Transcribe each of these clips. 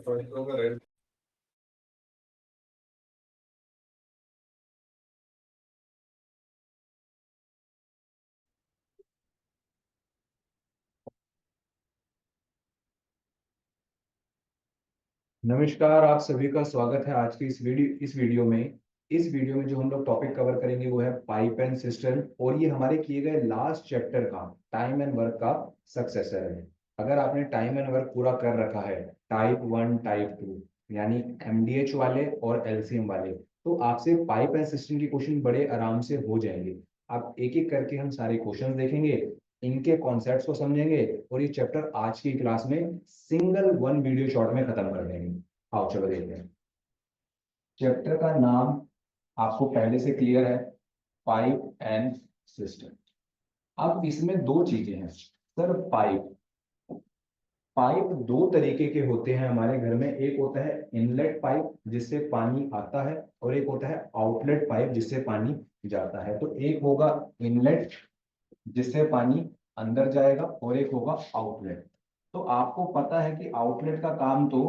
नमस्कार, आप सभी का स्वागत है आज की इस वीडियो में जो हम लोग टॉपिक कवर करेंगे वो है पाइप एंड सिस्टम। और ये हमारे किए गए लास्ट चैप्टर का टाइम एंड वर्क का सक्सेसर है। अगर आपने टाइम एंड वर्क पूरा कर रखा है, टाइप 1 टाइप 2 यानी एमडीएच वाले और एलसीएम वाले, तो आपसे पाइप एंड सिस्टम के क्वेश्चन बड़े आराम से हो जाएंगे। आप एक एक करके हम सारे क्वेश्चन देखेंगे, इनके कॉन्सेप्ट्स को समझेंगे और ये चैप्टर आज की क्लास में सिंगल वन वीडियो शॉर्ट में खत्म कर देंगे। आओ चलो देखते हैं। चैप्टर का नाम आपको पहले से क्लियर है, पाइप एंड सिस्टम। अब इसमें दो चीजें हैं सर। पाइप पाइप दो तरीके के होते हैं हमारे घर में। एक होता है इनलेट पाइप जिससे पानी आता है, और एक होता है आउटलेट पाइप जिससे पानी जाता है। तो एक होगा इनलेट जिससे पानी अंदर जाएगा, और एक होगा आउटलेट। तो आपको पता है कि आउटलेट का काम तो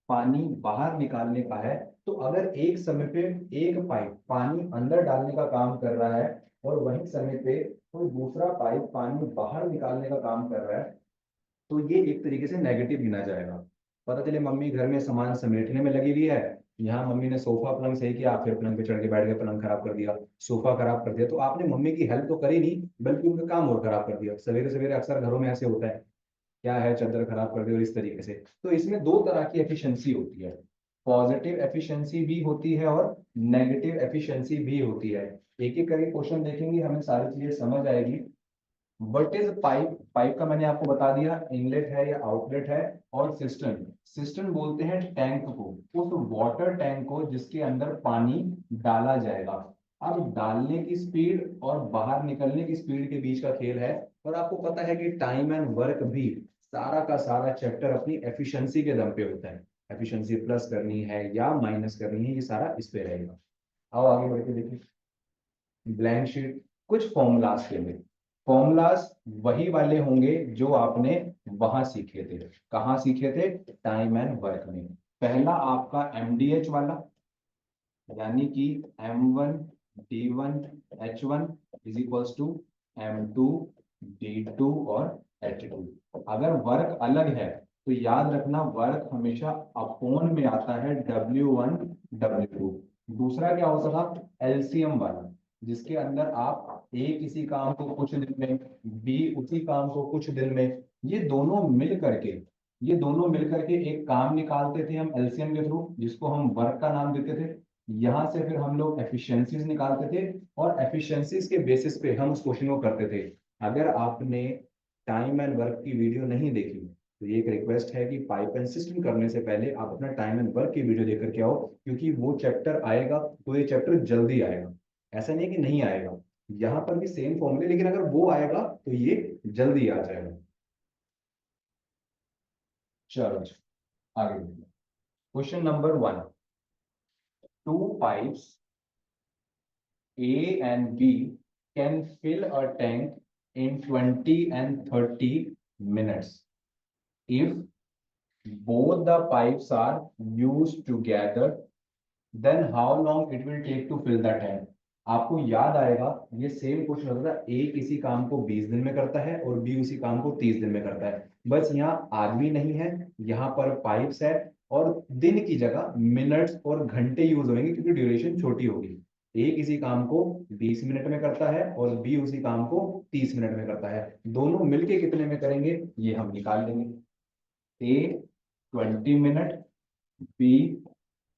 पानी बाहर निकालने का है। तो अगर एक समय पे एक पाइप पानी अंदर डालने का काम कर रहा है और वही समय पे कोई दूसरा पाइप पानी बाहर निकालने का काम कर रहा है, तो ये एक तरीके से नेगेटिव गिना जाएगा। पता चले मम्मी घर में सामान समेटने में लगी हुई है, यहाँ मम्मी ने सोफा पलंग सही किया, फिर पलंग पे चढ़ के बैठ गए, पलंग खराब कर दिया, सोफा खराब कर दिया। तो आपने मम्मी की हेल्प तो करी नहीं, बल्कि उनका काम और खराब कर दिया। सवेरे सवेरे अक्सर घरों में ऐसे होता है, क्या है चादर खराब कर दी और इस तरीके से। तो इसमें दो तरह की एफिशिएंसी होती है, पॉजिटिव एफिशिएंसी भी होती है और नेगेटिव एफिशिएंसी भी होती है। एक एक करके क्वेश्चन देखेंगे, हमें सारी चीजें समझ आएगी। What is pipe? पाइप का मैंने आपको बता दिया, इनलेट है या आउटलेट है। और सिस्टम, सिस्टम बोलते हैं टैंक को, उस वाटर टैंक को जिसके अंदर पानी डाला जाएगा। अब डालने की स्पीड और बाहर निकलने की स्पीड के बीच का खेल है। और आपको पता है कि टाइम एंड वर्क भी सारा का सारा चैप्टर अपनी एफिशिएंसी के दम पे होता है। एफिशिएंसी प्लस करनी है या माइनस करनी है, ये सारा इस पे रहेगा। आओ आगे बढ़ के देखिए। ब्लैंक शीट, कुछ फॉर्मूलाज के लिए। फॉर्मूलाज वही वाले होंगे जो आपने वहां सीखे थे। कहाँ सीखे थे? टाइम एंड वर्क में। पहला आपका एमडीएच वाला, यानी कि M1 D1 H1 is equals to M2 D2 और H2। अगर वर्क अलग है तो याद रखना वर्क हमेशा अपोन में आता है, W1 W2। दूसरा क्या होता था? एलसीएम वाला, जिसके अंदर आप ए किसी काम को कुछ दिन में, बी उसी काम को कुछ दिन में, ये दोनों मिल करके ये दोनों मिलकर के एक काम निकालते थे हम एलसीएम के थ्रू, जिसको हम वर्क का नाम देते थे। यहाँ से फिर हम लोग एफिशिएंसीज निकालते थे, और एफिशिएंसीज के बेसिस पे हम उस क्वेश्चन को करते थे। अगर आपने टाइम एंड वर्क की वीडियो नहीं देखी तो ये एक रिक्वेस्ट है कि पाइप एंड सिस्टम करने से पहले आप अपना टाइम एंड वर्क की वीडियो देख करके आओ, क्योंकि वो चैप्टर आएगा तो ये चैप्टर जल्दी आएगा। ऐसा नहीं कि नहीं आएगा, यहाँ पर भी सेम फॉर्मूले, लेकिन अगर वो आएगा तो ये जल्दी आ जाएगा। चलो जी, आगे question number 1। To pipes A and B can fill a tank in 20 and 30 minutes if both the pipes are used together, then how long it will take to fill the tank? आपको याद आएगा, ये same question होता था। ए किसी काम को 20 दिन में करता है और बी उसी काम को 30 दिन में करता है। बस यहाँ आदमी नहीं है, यहाँ पर पाइप्स है, और दिन की जगह मिनट्स और घंटे यूज होंगे क्योंकि ड्यूरेशन छोटी होगी। ए किसी काम को 20 मिनट में करता है और बी उसी काम को 30 मिनट में करता है। दोनों मिलके कितने में करेंगे ये हम निकाल लेंगे। ए 20 मिनट, बी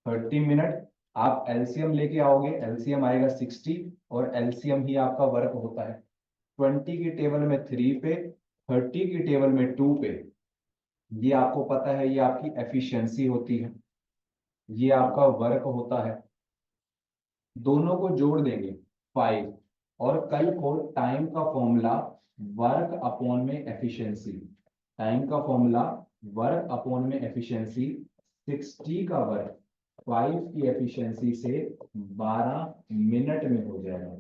30 मिनट। आप एलसीएम लेके आओगे, एलसीएम आएगा 60, और एलसीएम ही आपका वर्क होता है। 20 की टेबल में 3 पे, 30 की टेबल में 2 पे। ये आपको पता है, ये आपकी एफिशिएंसी होती है, ये आपका वर्क होता है। दोनों को जोड़ देंगे 5, और कल को टाइम का फॉर्मूला वर्क अपॉन में एफिशिएंसी, टाइम का फॉर्मूला वर्क अपॉन में एफिशिएंसी, 60 का वर्क 5 की एफिशिएंसी से 12 मिनट में हो जाएगा।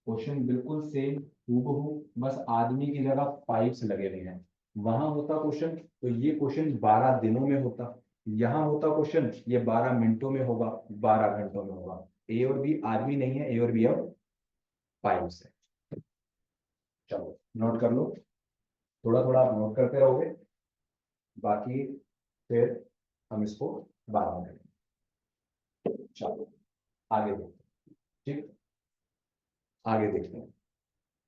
क्वेश्चन बिल्कुल सेम हूबहू, बस आदमी की जगह पाइप्स लगे हुए हैं। वहां होता क्वेश्चन तो ये क्वेश्चन 12 दिनों में होता, यहाँ होता क्वेश्चन, ये 12 मिनटों में होगा, 12 घंटों में होगा। ए और बी आदमी नहीं है, ए और बी अब पाइप्स है। चलो नोट कर लो, थोड़ा थोड़ा आप नोट करते रहोगे, बाकी फिर हम इसको बाद में करेंगे। चलो आगे देखते हैं। ठीक, आगे देखते हैं।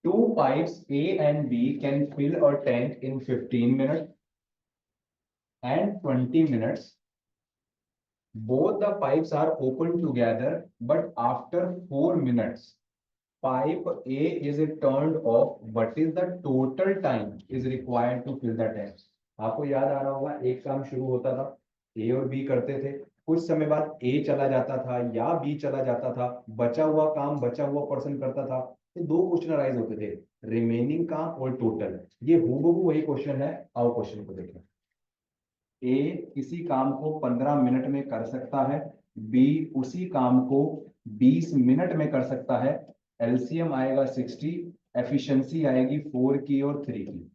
Two pipes A and B can fill a tank in 15 minutes and 20 minutes. Both the pipes are open together, but after 4 minutes, pipe A is turned off. What is the total time is required to fill the tank? आपको याद आ रहा होगा, एक काम शुरू होता था, ए और बी करते थे, कुछ समय बाद ए चला जाता था या बी चला जाता था, बचा हुआ काम बचा हुआ पर्सन करता था। तो दो क्वेश्चन अराइज होते थे, रिमेनिंग काम और टोटल। ये हूबहू वही क्वेश्चन है। आओ क्वेश्चन को देखें। ए किसी काम को 15 मिनट में कर सकता है, बी उसी काम को 20 मिनट में कर सकता है। एलसीएम आएगा 60, एफिशिएंसी आएगी 4 की और 3 की,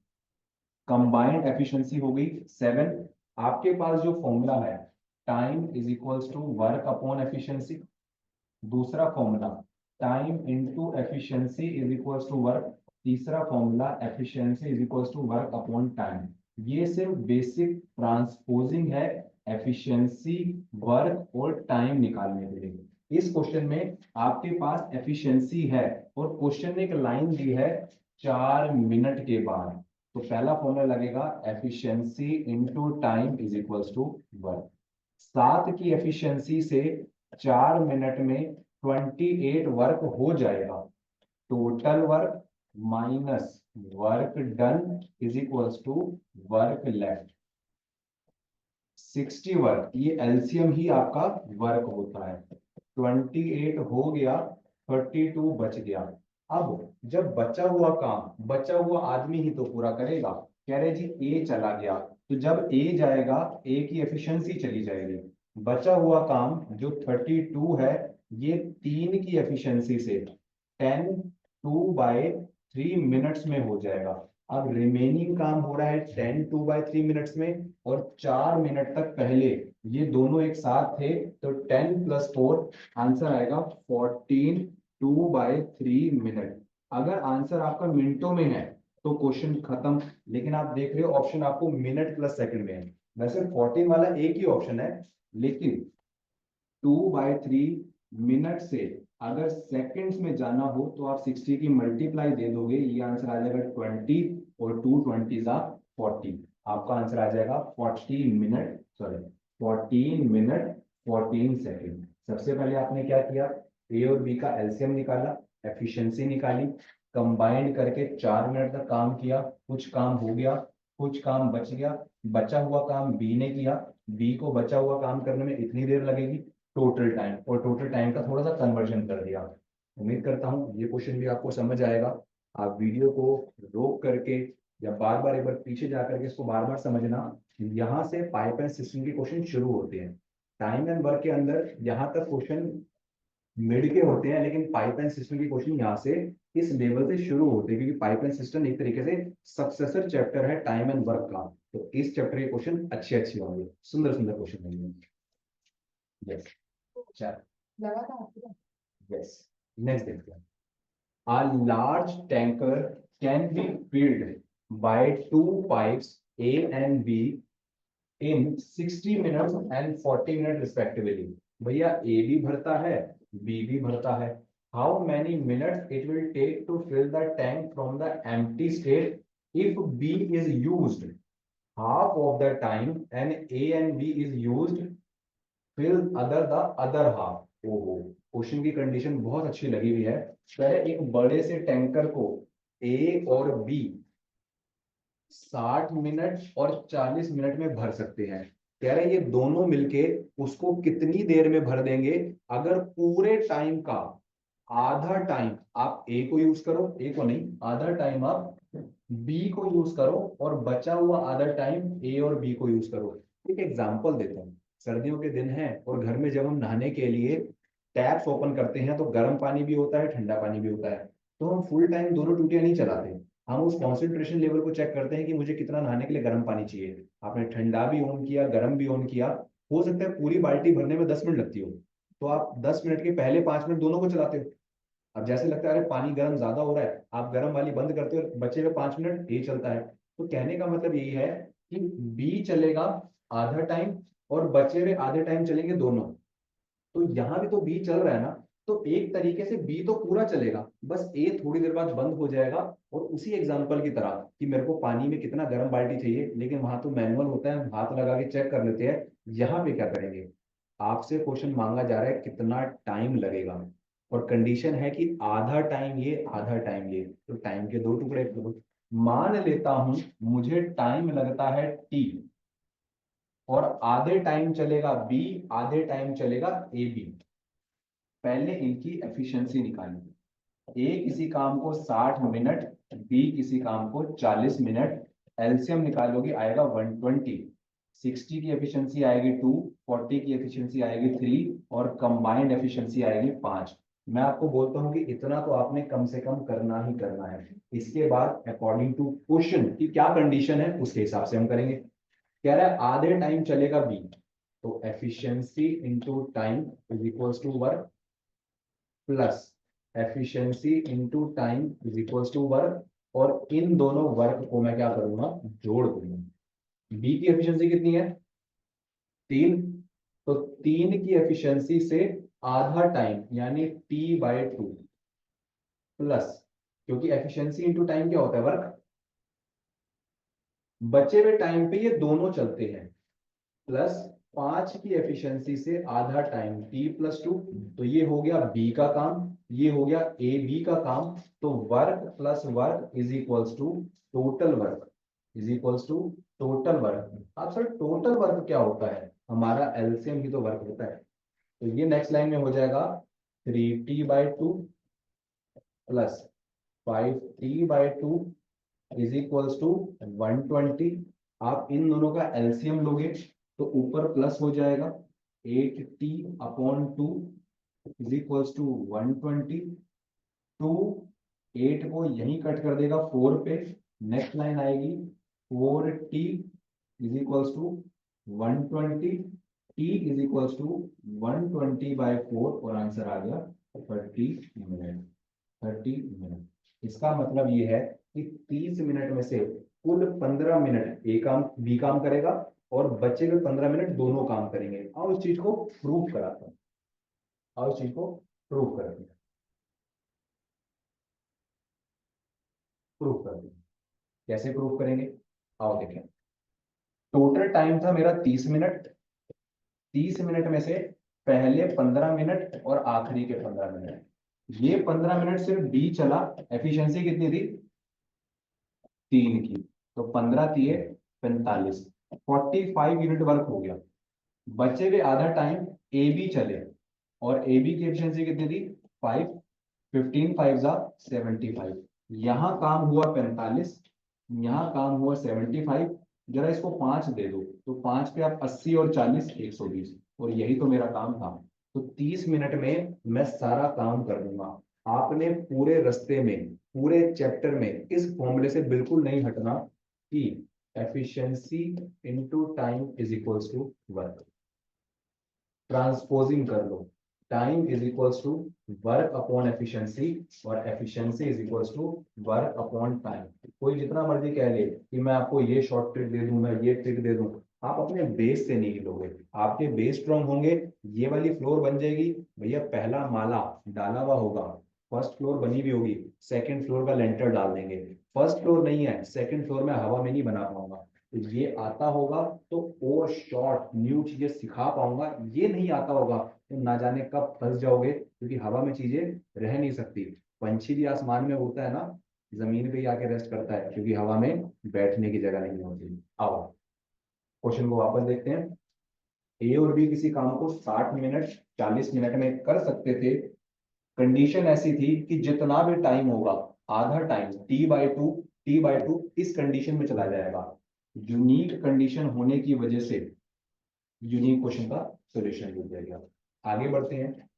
कंबाइंड एफिशिएंसी होगी 7। आपके पास जो फॉर्मूला है, time is equals to work upon efficiency, दूसरा formula time into efficiency is equals to work, तीसरा formula efficiency is equals to work upon time. ये सिर्फ बेसिक ट्रांसपोजिंग है एफिशिएंसी, वर्क और टाइम निकालने के लिए। इस क्वेश्चन में आपके पास एफिशिएंसी है और क्वेश्चन ने एक लाइन दी है 4 मिनट के बाद, तो पहला फॉर्मूला लगेगा efficiency into time is equals to work. 7 की एफिशिएंसी से 4 मिनट में 28 वर्क हो जाएगा। Total work minus work done is equals to work left. 60 work, ये एलसीएम ही आपका वर्क होता है। 28 हो गया, 32 बच गया। अब जब बचा हुआ काम बचा हुआ आदमी ही तो पूरा करेगा। कह रहे जी ए चला गया, तो जब ए जाएगा ए की एफिशिएंसी चली जाएगी। बचा हुआ काम जो 32 है, ये 3 की एफिशिएंसी से 10 2/3 मिनट्स में हो जाएगा। अब रिमेनिंग काम हो रहा है 10 2/3 मिनट्स में, और 4 मिनट तक पहले ये दोनों एक साथ थे, तो 10 + 4 आंसर आएगा 14 2/3 मिनट। अगर आंसर आपका मिनटों में है तो क्वेश्चन खत्म, लेकिन आप देख रहे हो ऑप्शन आपको मिनट प्लस सेकंड में है। वैसे 14 वाला एक ही ऑप्शन है, लेकिन 2/3 मिनट से अगर सेकंड्स में जाना हो तो आप 60 की मल्टीप्लाई दे दोगे, ये आंसर आ जाएगा 20, और 2 20 40। आपका आंसर आ जाएगा 40 मिनट, सॉरी 14 मिनट 14 सेकंड। सबसे पहले आपने क्या किया, ए और बी का एलसीएम निकाला, एफिशिएंसी निकाली, कंबाइंड करके 4 मिनट तक काम किया, कुछ काम हो गया, कुछ काम बच गया। बचा हुआ काम बी ने किया, बी को बचा हुआ काम करने में इतनी देर लगेगी, टोटल टाइम, और टोटल टाइम का थोड़ा सा कन्वर्जन कर दिया। उम्मीद करता हूँ ये क्वेश्चन भी आपको समझ आएगा। आप वीडियो को रोक करके या बार बार एक बार पीछे जा करके इसको बार बार समझना। यहाँ से पाइप एंड सिस्टम के क्वेश्चन शुरू होते हैं। टाइम एंड वर्क के अंदर यहाँ तक क्वेश्चन मिड के होते हैं, लेकिन पाइप एंड सिस्टम के क्वेश्चन यहाँ से इस लेवल से शुरू होते हैं, क्योंकि पाइप एंड सिस्टम एक तरीके से सक्सेसर चैप्टर है टाइम एंड वर्क का। तो इस चैप्टर के क्वेश्चन अच्छे अच्छे होंगे, सुंदर सुंदर क्वेश्चन होंगे। यस, चलो यस, नेक्स्ट देखते हैं। A large tanker can be filled by 2 pipes A and B in 60 minutes and 40 minutes respectively. भैया A भी भरता है, B भी भरता है। How many minutes it will take to fill the tank from the empty state if B is used half of the time and A and B is used fill the other half? ओहो, question की condition बहुत अच्छी लगी हुई है। पहले एक बड़े से टैंकर को ए और बी 60 मिनट और 40 मिनट में भर सकते हैं। कह रहे ये दोनों मिलके उसको कितनी देर में भर देंगे। अगर पूरे टाइम का आधा टाइम आप ए को यूज करो, ए को नहीं, आधा टाइम आप बी को यूज करो, और बचा हुआ आधा टाइम ए और बी को यूज करो। एक एग्जांपल देता हूँ। सर्दियों के दिन है और घर में जब हम नहाने के लिए टैप्स ओपन करते हैं तो गर्म पानी भी होता है, ठंडा पानी भी होता है, तो हम फुल टाइम दोनों टूटियां नहीं चलाते। हम उस कॉन्सेंट्रेशन लेवल को चेक करते हैं कि मुझे कितना नहाने के लिए गर्म पानी चाहिए। आपने ठंडा भी ऑन किया, गर्म भी ऑन किया, हो सकता है पूरी बाल्टी भरने में 10 मिनट लगती हो, तो आप 10 मिनट के पहले 5 मिनट दोनों को चलाते हो। अब जैसे लगता है अरे पानी गर्म ज्यादा हो रहा है, आप गर्म वाली बंद करते हो, बचे हुए 5 मिनट ये चलता है। तो कहने का मतलब यही है कि बी चलेगा आधा टाइम और बचे हुए आधे टाइम चलेंगे दोनों। तो यहाँ भी तो बी चल रहा है ना, तो एक तरीके से बी तो पूरा चलेगा, बस ए थोड़ी देर बाद बंद हो जाएगा। और उसी एग्जांपल की तरह कि मेरे को पानी में कितना गर्म बाल्टी चाहिए, लेकिन वहां तो मैनुअल होता है, हम हाथ लगा के चेक कर लेते हैं। यहाँ पे क्या करेंगे, आपसे क्वेश्चन मांगा जा रहा है कितना टाइम लगेगा, और कंडीशन है कि आधा टाइम ये आधा टाइम ये, तो टाइम के दो टुकड़े करो। मान लेता हूं मुझे टाइम लगता है टी, और आधे टाइम चलेगा बी, आधे टाइम चलेगा ए बी। पहले इनकी एफिशिएंसी निकालेंगे। ए किसी काम को 60 मिनट, बी किसी काम को 40 मिनट। एलसीएम निकालोगे आएगा 120। 60 की एफिशिएंसी आएगी 2, 40 की एफिशिएंसी आएगी 3, और कंबाइंड एफिशिएंसी आएगी 5। मैं आपको बोलता हूं कि इतना तो आपने कम से कम करना ही करना है। इसके बाद अकॉर्डिंग टू क्वेश्चन की क्या कंडीशन है उसके हिसाब से हम करेंगे। कह रहा है आधे टाइम चलेगा बी, तो efficiency into time is equals to work, plus efficiency into time is equals to work, और इन दोनों वर्क को मैं क्या करूंगा, जोड़ दूंगा। बी की एफिशिएंसी कितनी है, 3, तो 3 की एफिशिएंसी से आधा टाइम यानी T/2, प्लस, क्योंकि एफिशिएंसी इंटू टाइम क्या होता है, वर्क, बचे हुए टाइम पे ये दोनों चलते हैं, प्लस 5 की एफिशिएंसी से आधा टाइम T+2, तो ये हो गया बी का काम, ये हो गया ए बी का काम। तो work plus work is equals to total work, is equals to total work. अब सर टोटल वर्क क्या होता है, हमारा एलसीएम ही तो वर्क होता है। तो ये नेक्स्ट लाइन में हो जाएगा 3T/2 plus 5T/2 is equals to 120। आप इन दोनों का एलसीएम लोगे तो ऊपर प्लस हो जाएगा, 8T/2 इज इक्वल्स टू 120। 2 8 को यहीं कट कर देगा 4 पे, नेक्स्ट लाइन आएगी 4T is equals to 120। T is equals to 120/4, और आंसर आ गया 30 मिनट। 30 मिनट, इसका मतलब ये है कि 30 मिनट में से कुल 15 मिनट ए काम बी काम करेगा, और बचे हुए 15 मिनट दोनों काम करेंगे। आओ इस चीज को प्रूफ कराते हैं, आओ इस चीज को प्रूफ करते हैं, प्रूफ करते हैं। कैसे प्रूफ करेंगे, आओ देखें। टोटल टाइम था मेरा 30 मिनट, 30 मिनट में से पहले 15 मिनट और आखिरी के 15 मिनट, ये 15 मिनट सिर्फ डी चला। एफिशिएंसी कितनी थी, 3 की, तो 15 × 3 = 45, 45 यूनिट वर्क हो गया। बचे हुए आधा टाइम ए बी चले, और ए बी की एफिशिएंसी कितनी थी, 5, 15 5 ज़ा 75। यहाँ काम हुआ 45, यहाँ काम हुआ 75। जरा इसको 5 दे दो, तो 5 पे आप 80 और 40 120, और यही तो मेरा काम था। तो 30 मिनट में मैं सारा काम कर दूंगा। आपने पूरे रास्ते में, पूरे चैप्टर में इस फॉर्मूले से बिल्कुल नहीं हटना कि efficiency into time is equals to work. Transposing कर लो, time is equals to work upon efficiency, और efficiency is equals to work upon time. कोई जितना मर्जी कह ले कि मैं आपको ये शॉर्ट ट्रिक दे दूं, मैं ये ट्रिक दे दूं, आप अपने बेस से नहीं हिलोगे। आपके बेस स्ट्रांग होंगे, ये वाली फ्लोर बन जाएगी भैया, पहला माला डाला हुआ होगा, फर्स्ट फ्लोर बनी हुई होगी, सेकंड फ्लोर का लेंटर डाल देंगे। फर्स्ट फ्लोर नहीं है, सेकंड फ्लोर में हवा में नहीं बना पाऊंगा, तो ये आता होगा तो और शॉर्ट न्यू चीजें सिखा पाऊंगा। ये नहीं आता होगा तो ना जाने कब फंस जाओगे, क्योंकि हवा में चीजें रह नहीं सकती। पंछी भी आसमान में उड़ता है ना, जमीन पे ही आके रेस्ट करता है, क्योंकि हवा में बैठने की जगह नहीं होती। आओ क्वेश्चन को वापस देखते हैं। ए और बी किसी काम को 60 मिनट 40 मिनट में कर सकते थे। कंडीशन ऐसी थी कि जितना भी टाइम होगा, आधा टाइम T/2 इस कंडीशन में चला जाएगा। यूनिक कंडीशन होने की वजह से यूनिक क्वेश्चन का सॉल्यूशन मिल जाएगा। आगे बढ़ते हैं।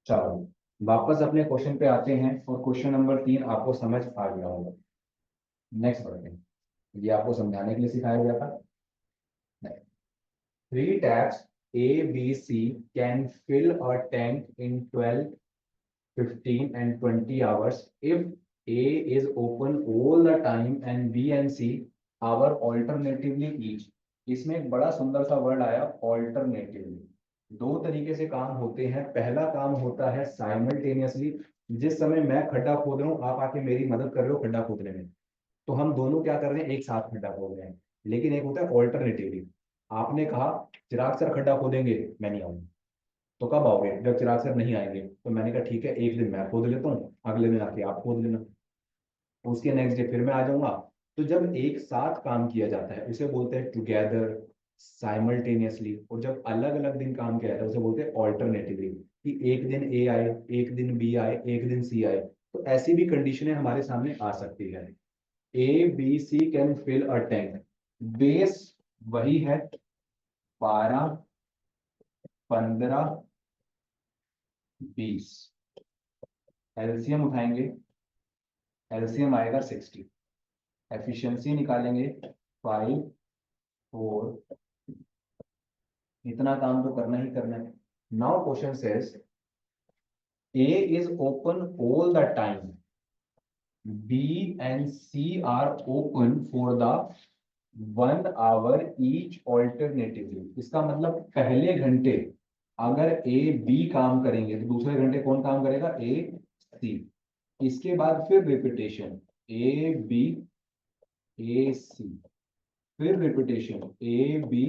चलो वापस अपने क्वेश्चन पे आते हैं, और क्वेश्चन नंबर 3 आपको समझ आ गया होगा। नेक्स्ट बढ़ते हैं। ये आपको समझाने के लिए सिखाया गया था। Three taps A, B, C can fill a tank in 12, 15, and 20 hours if A is open all the time and B and C are alternatively each। इसमें एक बड़ा सुंदर सा वर्ड आया, ऑल्टरनेटिवली। दो तरीके से काम होते हैं। पहला काम होता है साइमल्टेनियसली, जिस समय मैं खड्डा खोद रहा हूँ आप आके मेरी मदद कर रहे हो खड्डा खोदने में, तो हम दोनों क्या कर रहे हैं, एक साथ खड्डा खोद रहे हैं। लेकिन एक होता है ऑल्टरनेटिवली। आपने कहा चिराग सर खड्डा खोदेंगे, मैं नहीं आऊंगा। तो कब आओगे, जब चिराग सर नहीं आएंगे। तो मैंने कहा ठीक है, एक दिन मैं खोद लेता हूँ, अगले दिन आके आप खोद लेना, उसके नेक्स्ट डे फिर मैं आ जाऊंगा। तो जब एक साथ काम किया जाता है उसे बोलते हैं टुगेदर, साइमल्टेनियसली। और जब अलग अलग दिन काम किया जाता है उसे बोलते हैं ऑल्टरनेटिवली, कि एक दिन ए आए, एक दिन बी आए, एक दिन सी आए। तो ऐसी भी कंडीशनें हमारे सामने आ सकती है। A B C can fill a tank. Base वही है, 12, 15, 20। एलसीएम उठाएंगे, एलसीएम आएगा 60। एफिशिएंसी निकालेंगे 5, 4। इतना काम तो करना ही करना है। Now question says A is open all the time, B and C are open for the 1 hour each alternatively. इसका मतलब पहले घंटे अगर ए बी काम करेंगे तो दूसरे घंटे कौन काम करेगा, ए सी। इसके बाद फिर repetition, A B, A C, फिर repetition A B,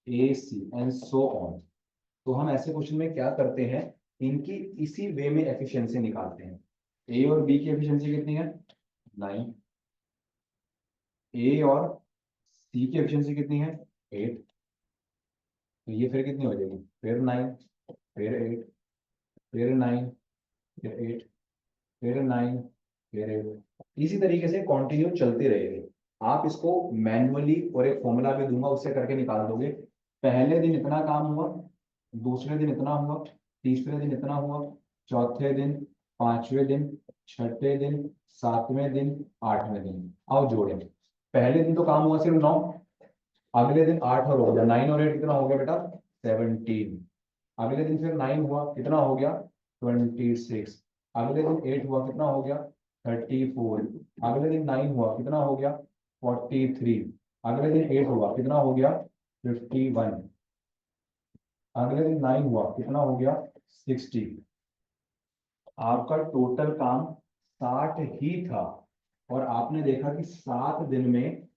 A C and so on. तो हम ऐसे क्वेश्चन में क्या करते हैं, इनकी इसी वे में एफिशिएंसी निकालते हैं। ए और बी की एफिशिएंसी कितनी है, 9। ए और सी की एफिशिएंसी कितनी है, 8। तो ये फिर कितनी हो जाएगी, फिर 9, फिर 8, फिर 9, फिर 8, फिर 9, फिर 8। इसी तरीके से कंटिन्यू चलती रहेगी। आप इसको मैन्युअली, और एक फॉर्मूला भी दूंगा उससे करके निकाल दोगे। पहले दिन इतना काम हुआ, दूसरे दिन इतना हुआ, तीसरे दिन इतना हुआ, चौथे दिन, पांचवें दिन, छठे दिन, सातवें दिन, आठवें दिन। आओ जोड़े। पहले दिन तो काम हुआ सिर्फ 9, अगले दिन 8 और हो गया, 9 और 8 कितना हो गया बेटा, 17। अगले दिन फिर 9 हुआ, कितना हो गया, 26। अगले दिन 8 हुआ, कितना हो गया, 34। अगले दिन 9 हुआ, कितना हो गया, 43। अगले दिन 8 हुआ, कितना हो गया, 51। अगले दिन 9 हुआ, कितना हो गया, 60। आपका टोटल काम 60 ही था। और आपने देखा कि 7 दिन में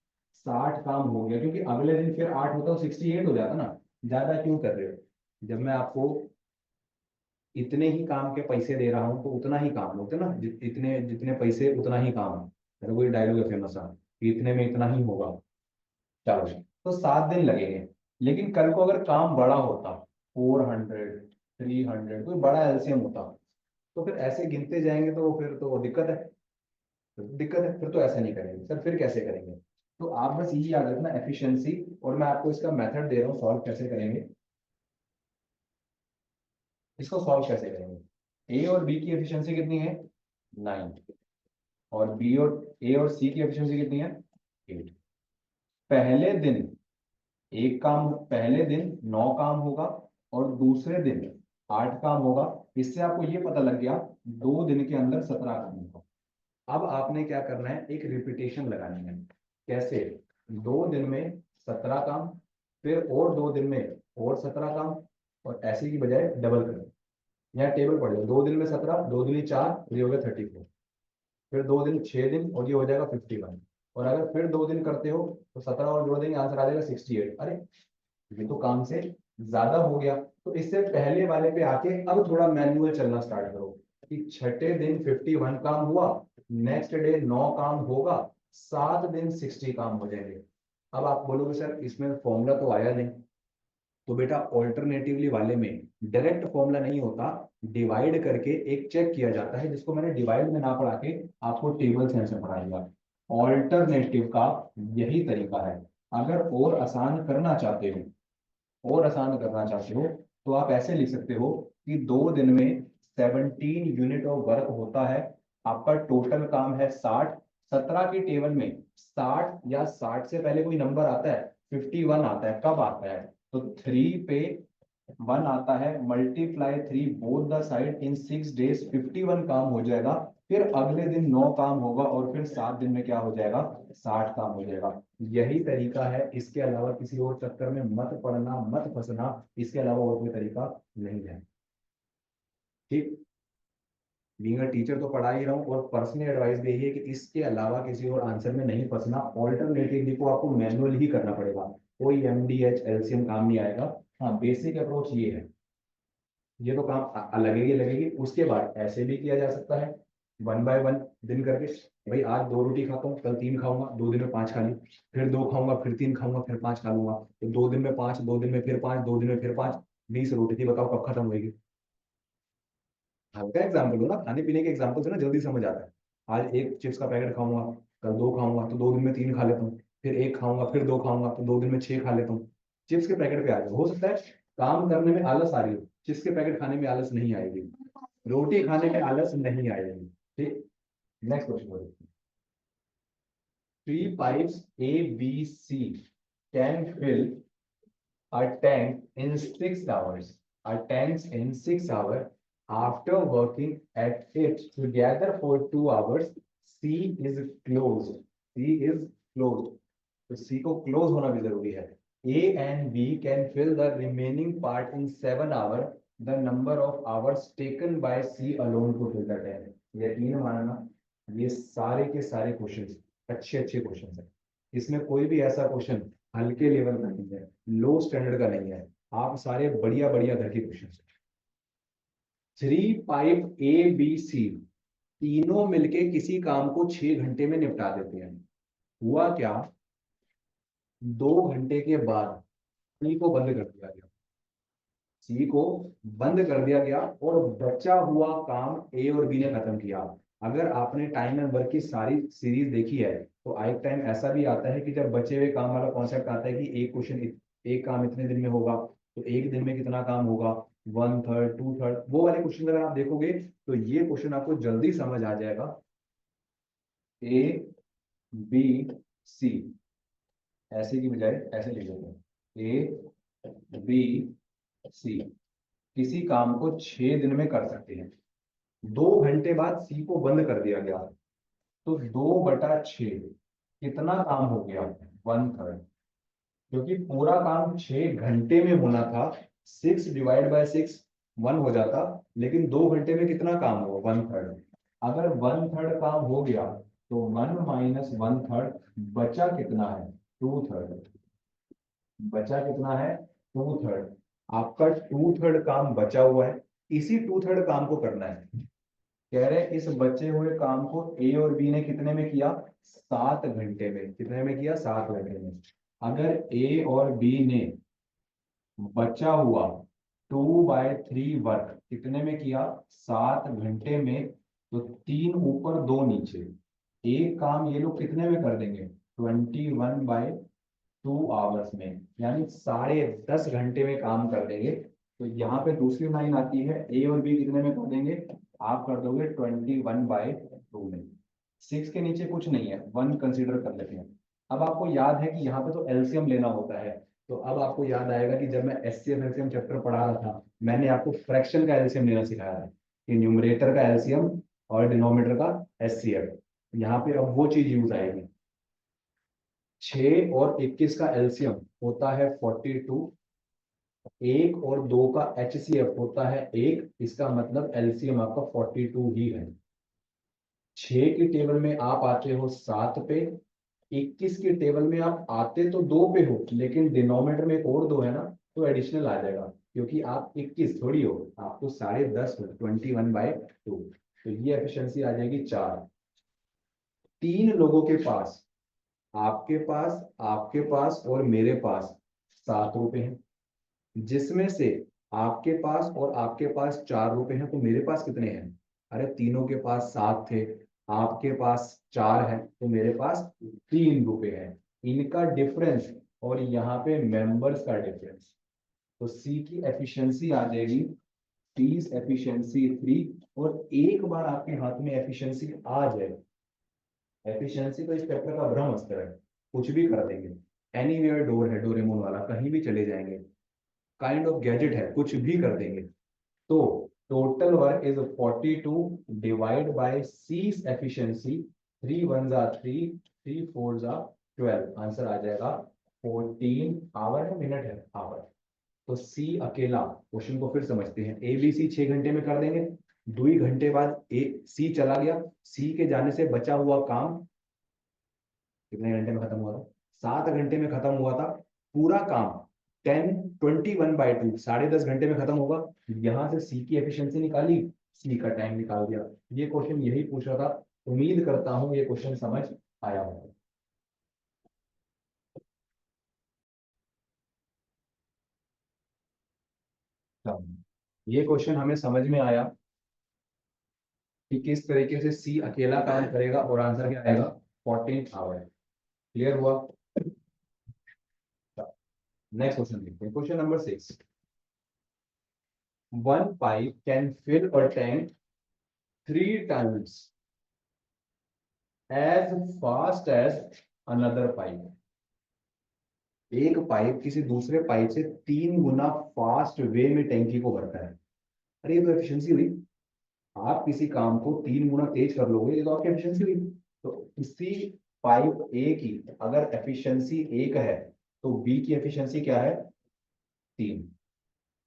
60 काम हो गया, क्योंकि अगले दिन फिर 8 होता तो 68 हो जाता ना। ज्यादा क्यों कर रहे हो, जब मैं आपको इतने ही काम के पैसे दे रहा हूँ तो उतना ही काम होते ना, इतने जितने पैसे उतना ही काम। मेरा कोई डायलॉग है फेमस है कि इतने में इतना ही होगा। चलो, तो 7 दिन लगेंगे। लेकिन कल को अगर काम बड़ा होता, 400, 300, कोई बड़ा एलसीएम होता, तो फिर ऐसे गिनते जाएंगे तो फिर तो दिक्कत है। दिक्कत है, फिर तो ऐसा नहीं करेंगे सर, फिर कैसे करेंगे। तो आप बस यही याद रखना, एफिशिएंसी। और मैं आपको इसका मेथड दे रहा हूँ, सॉल्व कैसे करेंगे। इसको सॉल्व कैसे करेंगे, ए और बी की एफिशिएंसी कितनी है, 9। और बी और ए और सी की एफिशिएंसी कितनी है, 8। पहले दिन एक काम, पहले दिन 9 काम होगा, और दूसरे दिन 8 काम होगा। इससे आपको ये पता लग गया 2 दिन के अंदर 17 काम होगा। अब आपने क्या करना है, एक रिपीटेशन लगानी है। कैसे, 2 दिन में 17 काम, फिर और 2 दिन में और 17 काम, और ऐसे की बजाय डबल करें। यहाँ टेबल पढ़ लो, 2 दिन में 17, 2 दिन 4, ये हो गया 34। फिर 2 दिन 6 दिन, और ये हो जाएगा 51। और अगर फिर 2 दिन करते हो तो 17 और जोड़ देंगे, आंसर आ जाएगा 68। अरे ये तो काम से ज्यादा हो गया। तो इससे पहले वाले पे आके अब थोड़ा मैनुअल चलना स्टार्ट करो, कि छठे दिन 51 काम हुआ, नेक्स्ट डे 9 काम होगा, 7 दिन 60 काम हो जाएंगे। अब आप बोलोगे सर इसमें फॉर्मूला तो आया नहीं। तो बेटा ऑल्टरनेटिवली वाले में डायरेक्ट फॉर्मूला नहीं होता, डिवाइड करके एक चेक किया जाता है, जिसको मैंने डिवाइड में ना पढ़ा के आपको टेबल सेंस में पढ़ाएगा। ऑल्टरनेटिव का यही तरीका है। अगर और आसान करना चाहते हो, और आसान करना चाहते हो, तो आप ऐसे लिख सकते हो कि 2 दिन में 17 यूनिट ऑफ वर्क होता है, आपका टोटल काम है 60, 17 की टेबल में 60 या 60 से पहले कोई नंबर आता है, 51 आता है, कब आता है? तो 3 पे 1 आता है, multiply 3 both the side in 6 days, 51 काम हो जाएगा। फिर अगले दिन 9 काम होगा और फिर 7 दिन में क्या हो जाएगा? 60 काम हो जाएगा। यही तरीका है, इसके अलावा किसी और चक्कर में मत पड़ना, मत फंसना, इसके अलावा और कोई तरीका नहीं है। ठीक, बीइंग अ टीचर तो पढ़ा ही रहा हूँ, और पर्सनल एडवाइस भी यही है कि इसके अलावा किसी और आंसर में नहीं फंसना। ऑल्टरनेटिवली को आपको मैनुअल ही करना पड़ेगा, कोई एमडीएच एलसीएम काम नहीं आएगा। हाँ, बेसिक अप्रोच ये है, ये तो काम लगेगी लगेगी। उसके बाद ऐसे भी किया जा सकता है, 1 बाय 1 दिन करके। भाई आज 2 रोटी खाता हूँ, कल 3 खाऊंगा, 2 दिन में 5 खा ली, फिर 2 खाऊंगा, फिर 3 खाऊंगा, फिर 5 खा लूंगा, तो 2 दिन में 5, 2 दिन में फिर 5, 2 दिन में फिर 5, 20 रोटी थी, बताओ कब खत्म होगी? हल्का एग्जाम्पल हो ना, खाने पीने के एग्जाम्पल से ना जल्दी समझ आता है। आज एक चिप्स का पैकेट खाऊंगा, कल 2 खाऊंगा, तो 2 दिन में 3 खा लेता हूँ, फिर 1 खाऊंगा, फिर 2 खाऊंगा, तो 2 दिन में 6 खा लेता हूँ। चिप्स के पैकेट पे आ जाओ, हो सकता है काम करने में आलस आ रही हो, चिप्स के पैकेट खाने में आलस नहीं आएगी, रोटी खाने में आलस नहीं आएगी। ठीक, नेक्स्ट क्वेश्चन बोलो। 3 pipes A B C can fill a tank in 6 hours. A tank in 6 hours. After working at it together for 2 hours, C is closed. C is closed. तो C को क्लोज होना भी जरूरी है। A and B can fill the remaining part in 7 hours. The number of hours taken by C alone to fill the tank. यकीन मानना, ये सारे के सारे क्वेश्चंस अच्छे अच्छे क्वेश्चंस हैं। इसमें कोई भी ऐसा क्वेश्चन हल्के लेवल का नहीं है, लो स्टैंडर्ड का नहीं है, आप सारे बढ़िया बढ़िया घर के question. 3 pipe A B C तीनों मिलके किसी काम को 6 घंटे में निपटा देते हैं। हुआ क्या, 2 घंटे के बाद सी को बंद कर दिया गया, सी को बंद कर दिया गया, और बचा हुआ काम ए और बी ने खत्म किया। अगर आपने टाइम एंड वर्क की सारी सीरीज देखी है, तो एक टाइम ऐसा भी आता है कि जब बचे हुए काम वाला कॉन्सेप्ट आता है कि एक क्वेश्चन, एक काम इतने दिन में होगा, तो एक दिन में कितना काम होगा, 1/3 2/3, वो वाले क्वेश्चन अगर आप देखोगे तो ये क्वेश्चन आपको जल्दी समझ आ जाएगा। ए बी सी ऐसे की बजाय ऐसे लिख देते हैं, ए बी सी किसी काम को 6 दिन में कर सकते हैं। 2 घंटे बाद सी को बंद कर दिया गया, तो 2/6 कितना काम हो गया? 1/3। क्योंकि पूरा काम 6 घंटे में होना था, 6 डिवाइड बाय 6 1 हो जाता, लेकिन 2 घंटे में कितना काम हुआ? 1/3। अगर 1/3 काम हो गया, तो 1 माइनस 1/3 बचा कितना है? 2/3। बचा कितना है? 2/3। आपका 2/3 काम बचा हुआ है, इसी 2/3 काम को करना है। कह रहे हैं इस बचे हुए काम को ए और बी ने कितने में किया? 7 घंटे में। कितने में किया? 7 घंटे में। अगर ए और बी ने बचा हुआ 2/3 वर्क कितने में किया? 7 घंटे में। तो 3 ऊपर 2 नीचे, एक काम ये लोग कितने में कर देंगे? 21/2 आवर्स में, यानी 10.5 घंटे में काम कर देंगे। तो यहाँ पे दूसरी लाइन आती है, ए और बी कितने में कर देंगे? आप कर दोगे 21/2 में। 6 के नीचे कुछ नहीं है, 1 कंसिडर कर लेते हैं। अब आपको याद है कि यहाँ पे तो एलसीएम लेना होता है, तो अब आपको याद आएगा कि जब मैं एचसीएफ एलसीएम चैप्टर पढ़ा रहा था, मैंने आपको फ्रैक्शन का एलसीएम लेना सिखाया था, कि न्यूमरेटर का एलसीएम और डिनोमिनेटर का एचसीएफ। यहाँ पे अब वो चीज यूज आएगी। 6 और 21 का एलसीएम होता है 42, 1 और 2 का एचसीएफ होता है 1, इसका मतलब एलसीएम आपका 42 ही है। 6 की टेबल में आप आते हो 7 पे, 21 की टेबल में आप आते तो 2 पे हो, लेकिन डिनोमिनेटर में एक और 2 है ना, तो एडिशनल आ जाएगा, क्योंकि आप 21 थोड़ी हो, आप तो 10.5 हो, 21/2। तो ये एफिशिएंसी आ जाएगी 4। 3 लोगों के पास, आपके पास और मेरे पास 7 रुपए हैं, जिसमें से आपके पास और आपके पास 4 रुपए हैं, तो मेरे पास कितने हैं? अरे तीनों के पास 7 थे, आपके पास 4 है, तो मेरे पास 3 रुपए है। इनका डिफरेंस और यहाँ पे मेंबर्स का डिफरेंस, तो सी की एफिशिएंसी आ जाएगी 30 एफिशिएंसी 3। और एक बार आपके हाथ में एफिशिएंसी आ जाए, एफिशिएंसी तो इस चैप्टर का ब्रह्म अस्त्र है, कुछ भी कर देंगे। एनीवेयर डोर है डोरेमोन वाला, कहीं भी चले जाएंगे। काइंड ऑफ गैजेट है, कुछ भी कर देंगे। तो total work is 42 divide by C's efficiency. 3 1 जा 3, 3 4 जा 12, आंसर आ जाएगा 14 आवर है, मिनट है आवर। तो सी अकेला, क्वेश्चन को फिर समझते हैं। ए बी सी 6 घंटे में कर देंगे। 2 घंटे बाद ए सी चला गया, सी के जाने से बचा हुआ काम कितने घंटे में खत्म हुआ था? 7 घंटे में खत्म हुआ था पूरा काम। 10 21/2 10.5 घंटे में खत्म होगा। यहां से सी की एफिशिएंसी निकाली, सी का टाइम निकाल दिया। ये क्वेश्चन यही पूछ रहा था। उम्मीद करता हूं ये क्वेश्चन समझ आया होगा। ये क्वेश्चन हमें समझ में आया कि किस तरीके से सी अकेला काम करेगा और आंसर क्या आएगा, 14 आवर। क्लियर हुआ? नेक्स्ट क्वेश्चन देखते हैं, question number 6। One pipe can fill a tank 3 times as fast as another pipe. एक पाइप किसी दूसरे पाइप से 3 गुना फास्ट वे में टैंकी को भरता है। अरे ये तो एफिशिएंसी हुई। आप किसी काम को 3 गुना तेज कर लोगे, ये तो आपकी एफिशिएंसी हुई। तो इसी पाइप ए की अगर एफिशिएंसी 1 है, तो बी की एफिशिएंसी क्या है, 3।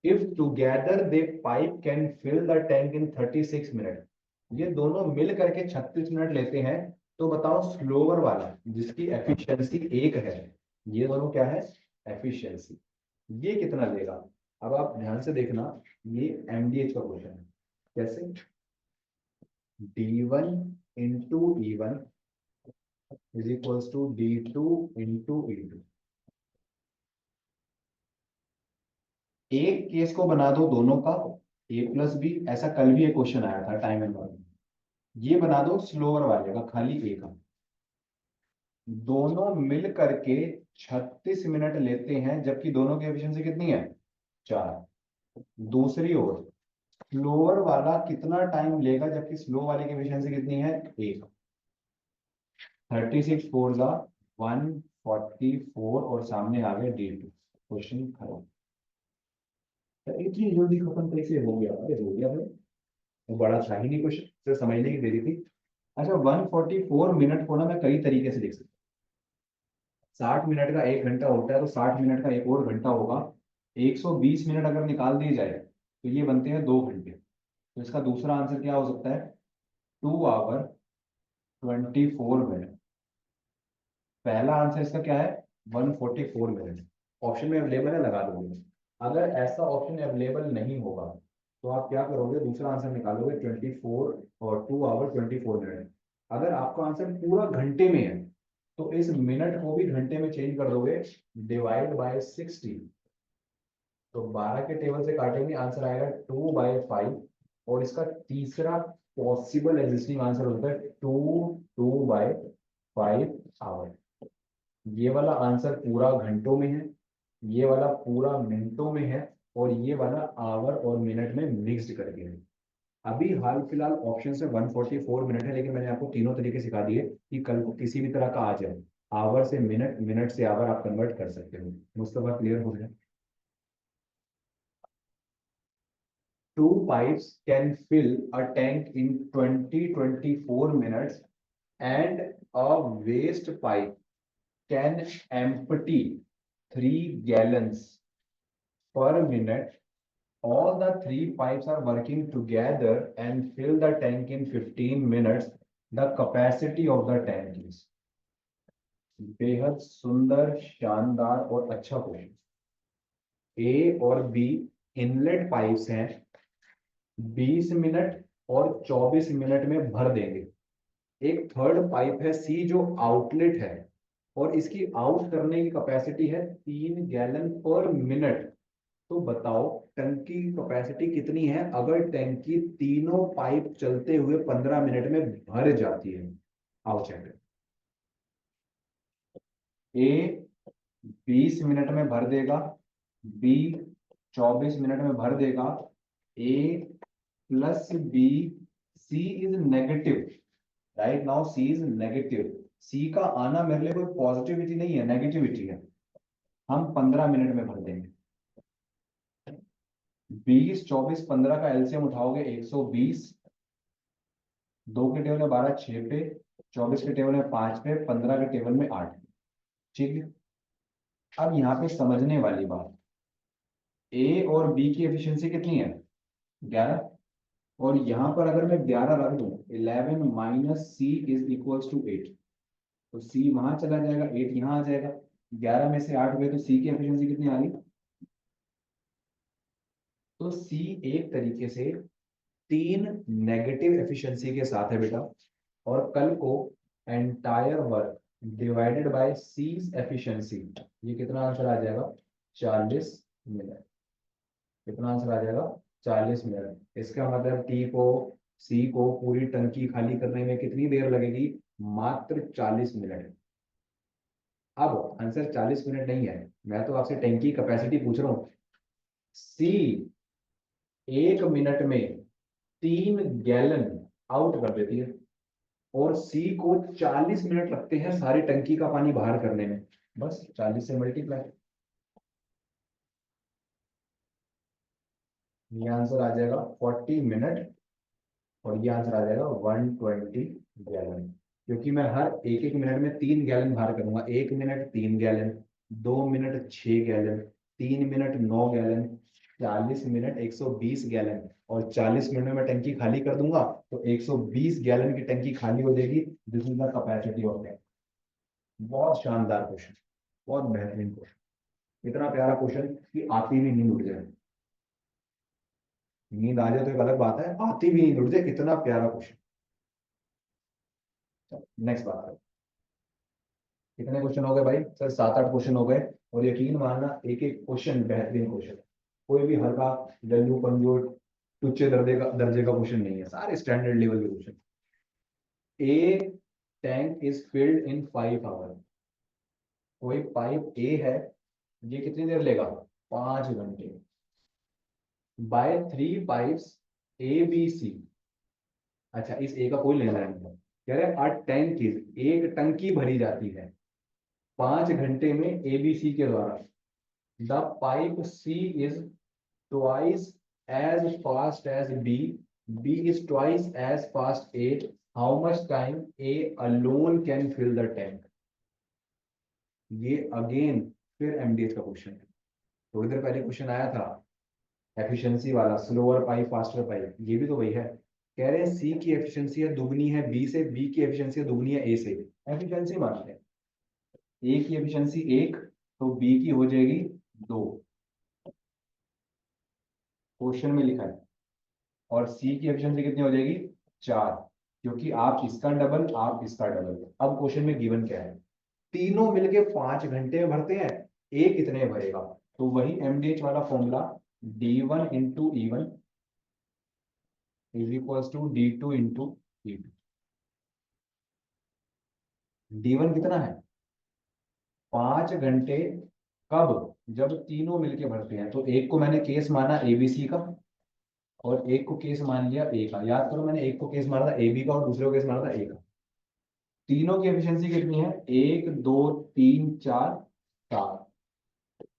If together they pipe can fill the tank in 36 minute, ये दोनों मिल करके 36 मिनट लेते हैं। तो बताओ स्लोवर वाला जिसकी एफिशिएंसी 1 है, ये दोनों क्या है, एफिशिएंसी, ये कितना लेगा? अब आप ध्यान से देखना, ये एमडीएच का क्वेश्चन है। कैसे? D1 × E1 is equals to D2 × E2। एक केस को बना दो दोनों का, A+B, ऐसा कल भी एक क्वेश्चन आया था टाइम एंड वर्क। ये बना दो स्लोअर वाले का, खाली ए का। दोनों मिल करके 36 मिनट लेते हैं, जबकि दोनों की एफिशिएंसी कितनी है, 4। दूसरी ओर स्लोअर वाला कितना टाइम लेगा, जबकि स्लो वाले की एफिशिएंसी कितनी है, 1। 36 4 144 और सामने आ गया D2। क्वेश्चन खत्म। इतनी जल्दी खत्म कैसे हो गया? अरे हो गया भाई, वो बड़ा था ही नहीं क्वेश्चन, सिर्फ समझने की देरी थी। अच्छा, 144 मिनट को ना मैं कई तरीके से लिख सकता हूँ। 60 मिनट का 1 घंटा होता है, तो 60 मिनट का एक और घंटा होगा। 120 मिनट अगर निकाल दिए जाए तो ये बनते हैं 2 घंटे। तो इसका दूसरा आंसर क्या हो सकता है, 2 आवर 24 मिनट। पहला आंसर इसका क्या है, 144 मिनट। ऑप्शन में अवेलेबल है, लगा दोगे। अगर ऐसा ऑप्शन अवेलेबल नहीं होगा, तो आप क्या करोगे, दूसरा आंसर निकालोगे, 2 आवर 24 मिनट। अगर आपका आंसर पूरा घंटे में है, तो इस मिनट को भी घंटे में चेंज कर दोगे, डिवाइड बाय 60। तो 12 के टेबल से काटेंगे, आंसर आएगा 2/5। और इसका तीसरा पॉसिबल एग्जिस्टिंग आंसर होता है 2/5 आवर। ये वाला आंसर पूरा घंटों में है, ये वाला पूरा मिनटों में है, और ये वाला आवर और मिनट में मिक्स्ड करके है। अभी हाल फिलहाल ऑप्शन में 144 मिनट है, लेकिन मैंने आपको तीनों तरीके सिखा दिए कि कल को किसी भी तरह का आ जाए, आवर से मिनट, मिनट से आवर आप कन्वर्ट कर सकते हो। मुस्तफा क्लियर हो गया? Two pipes can fill a tank in 20-24 minutes, and a waste pipe can empty 3 gallons per minute. All the three pipes are working together and fill the tank in 15 minutes. The capacity of the tank is, बेहद सुंदर, शानदार और अच्छा question. ए और B inlet pipes हैं, 20 minute और 24 minute में भर देंगे। एक थर्ड पाइप है सी जो आउटलेट है, और इसकी आउट करने की कैपेसिटी है 3 गैलन पर मिनट। तो बताओ टंकी की कैपेसिटी कितनी है अगर टंकी तीनों पाइप चलते हुए 15 मिनट में भर जाती है? आओ चेक। ए 20 मिनट में भर देगा, बी 24 मिनट में भर देगा, A plus B, C is negative, right now C is negative. C का आना मेरे लिए कोई पॉजिटिविटी नहीं है, नेगेटिविटी है। हम 15 मिनट में भर देंगे। 20, 24, 15 का एलसीएम उठाओगे 120, 2 के टेबल में 12, 6 पे, 24 के टेबल में 5 पे, 15 के टेबल में 8। ठीक है, अब यहाँ पे समझने वाली बात, ए और बी की एफिशिएंसी कितनी है? 11। और यहाँ पर अगर मैं 11 रख दूं, 11 minus C is equals to 8, तो सी वहां चला जाएगा, 8 यहाँ आ जाएगा। 11 में से 8 गए तो सी की एफिशिएंसी कितनी आ गई? तो सी एक तरीके से 3 नेगेटिव एफिशिएंसी के साथ है बेटा। और कल को entire work divided by C's efficiency, ये कितना आंसर आ जाएगा? 40 मिनट। कितना आंसर आ जाएगा? 40 मिनट। इसका मतलब टी को, सी को पूरी टंकी खाली करने में कितनी देर लगेगी? मात्र 40 मिनट। अब आंसर 40 मिनट नहीं है, मैं तो आपसे टंकी कैपेसिटी पूछ रहा हूँ। सी 1 मिनट में 3 गैलन आउट कर देती है, और सी को 40 मिनट लगते हैं सारी टंकी का पानी बाहर करने में। बस 40 से मल्टीप्लाई, ये आंसर आ जाएगा 40 मिनट। और ये आंसर आ जाएगा 120 गैलन, क्योंकि मैं हर एक एक मिनट में 3 गैलन बाहर करूंगा। 1 minute 3 gallon, 2 minute 6 gallon, 3 minute 9 gallon, 40 minute 120 gallon, और 40 मिनट में टंकी खाली कर दूंगा तो 120 गैलन की टंकी खाली हो जाएगी। This is the capacity of tank. बहुत शानदार क्वेश्चन, बहुत बेहतरीन क्वेश्चन। इतना प्यारा क्वेश्चन कि आती भी नींद उड़ जाए। नींद आ जाए तो एक अलग बात है, आती भी नींद उड़ जाए, इतना प्यारा क्वेश्चन। नेक्स्ट बात है। कितने क्वेश्चन हो गए भाई? सर 7-8 क्वेश्चन हो गए। और यकीन मानना, एक एक क्वेश्चन बेहतरीन क्वेश्चन, कोई भी हल्का डल्लू कमजोर टुच्चे दर्जे का क्वेश्चन नहीं है, सारे स्टैंडर्ड लेवल के question. A tank is filled in 5 hour. कोई पाइप ए है, ये कितनी देर लेगा? 5 घंटे। By 3 pipes A B C. अच्छा, इस ए का कोई लेना नहीं है, कह रहे अ टैंक इज, एक टंकी भरी जाती है 5 घंटे में एबीसी के द्वारा। The pipe C is twice as fast as B, B is twice as fast A, how much time A alone can fill the tank. ये अगेन फिर एमडीएच का क्वेश्चन है। थोड़ी देर पहले क्वेश्चन आया था एफिशिएंसी वाला, स्लोअर पाइप फास्टर पाइप, ये भी तो वही है। कह रहे हैं सी की एफिशिएंसी है दुगनी है बी से, बी की एफिशिएंसी है दुगनी है ए से। एफिशिएंसी मानते हैं, ए की एफिशिएंसी 1 तो बी की हो जाएगी 2, क्वेश्चन में लिखा है। और सी की एफिशिएंसी कितनी हो जाएगी? 4, क्योंकि आप इसका डबल, आप इसका डबल। अब क्वेश्चन में गिवन क्या है? तीनों मिलके 5 घंटे में भरते हैं, ए कितने में भरेगा? तो वही एमडीएच वाला formula, D1 into E1 is equal to D2 into E2। D1 कितना है? 5 घंटे। कब? जब तीनों मिलके भरते हैं। तो एक को मैंने केस माना एबीसी का, और एक को केस मान लिया ए का। याद करो, मैंने एक को केस माना था ए बी का और दूसरे को केस माना था ए का। तीनों की एफिशिएंसी कितनी है? 1, 2, 3, 4, 7।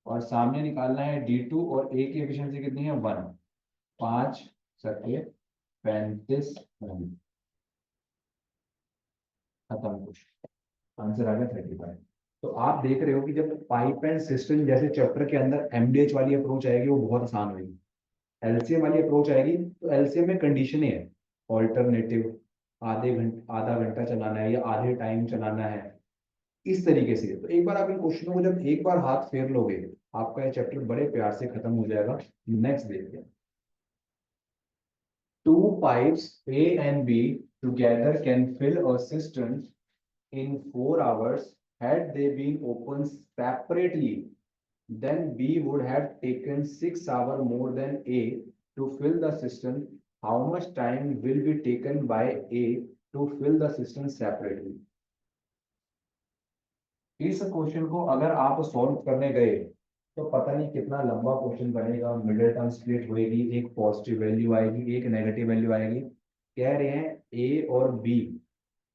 और सामने निकालना है D2, और ए की एफिशिएंसी कितनी है? 1। 5 × 35 खत्म क्वेश्चन। आंसर आ गया 35। तो आप देख रहे हो कि जब पाइप एंड सिस्टम जैसे चैप्टर के अंदर एमडीएच वाली अप्रोच आएगी वो बहुत आसान होगी। एलसीएम वाली अप्रोच आएगी तो एलसीएम में कंडीशन है ऑल्टरनेटिव, आधा घंटा चलाना है या आधे टाइम चलाना है, इस तरीके से। तो एक बार आप इन क्वेश्चनों को जब एक बार हाथ फेर लोगे, आपका ये चैप्टर बड़े प्यार से खत्म हो जाएगा। नेक्स्ट देखते हैं। Two pipes A and B together can fill a cistern in 4 hours. Had they been opened separately, then B would have taken 6 hours more than A to fill the cistern. How much time will be taken by A to fill the cistern separately? इस question को अगर आप solve करने गए तो पता नहीं कितना लंबा क्वेश्चन बनेगा, मिडिल टर्म स्प्लिट होएगी, एक पॉजिटिव वैल्यू आएगी, एक नेगेटिव वैल्यू आएगी। कह रहे हैं ए और बी